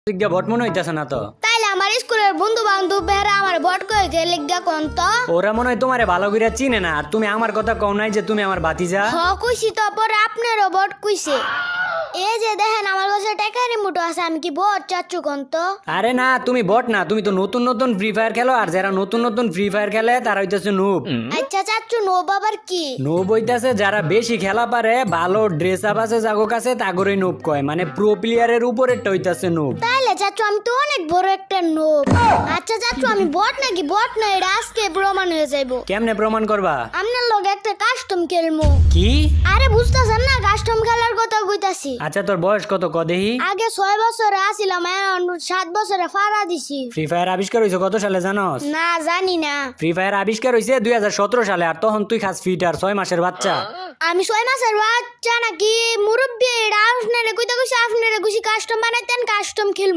লিগা vote মনে হইতাছে না তো। তাইলে আমার স্কুলের বন্ধু বান্ধব বেরা আমার ভোট করেছে লিগা কোন তো ওরা মনে হয় তোমারে ভালো করে চিনে না, আর তুমি আমার কথা কও নাই যে তুমি আমার ভাতিজা। হ কইছি তো, পরে আপনারও ভোট কইছে। এই যে দেখেন আমার কাছে টাকা রিমোট আছে, আমি কি ভোট চাচ্ছু কোন তো? আরে না, তুমি বট না, তুমি তো নতুন নতুন ফ্রি ফায়ার খেলো, আর যারা নতুন নতুন ফ্রি ফায়ার খেলে তারা হইতাছে নুব। আচ্ছা চাচ্ছু নো বাবার কি? নুব হইতাছে যারা বেশি খেলা পারে, ভালো ড্রেস আপ আছে জাগো কাছে, তাগরে নুব কয়, মানে প্রো প্লেয়ারের উপরেরটা হইতাছে নুব। তাইলে চাচ্ছু আমি তো অনেক বড় একটা নোব। আচ্ছা চাচ্ছু আমি বট নাকি বট না এটা আজকে প্রমাণ হয়ে যাইবো। কেমনে প্রমাণ করবা? আপনার লগে একটা কাস্টম খেলমু। কি? আরে বুঝতাছেন না কাস্টম খেলার কথা কইতাছি। আচ্ছা তোর বয়স কত ক দেহি? আগে 6 বছরে আসিলাম, এখন 7 বছরে ফাড়া দিছি। ফ্রি ফায়ার আবিষ্কার হইছে কত সালে জানোস? না জানি না। ফ্রি ফায়ার আবিষ্কার হইছে 2017 সালে, আর তখন তুই খাস ফিটার 6 মাসের বাচ্চা। আমি 6 মাসের বাচ্চা নাকি মুরব্বি? এটা আপনারে কইতা কইছি, আপনারে কইছি কাস্টম বানাইতেন, কাস্টম খেলমু।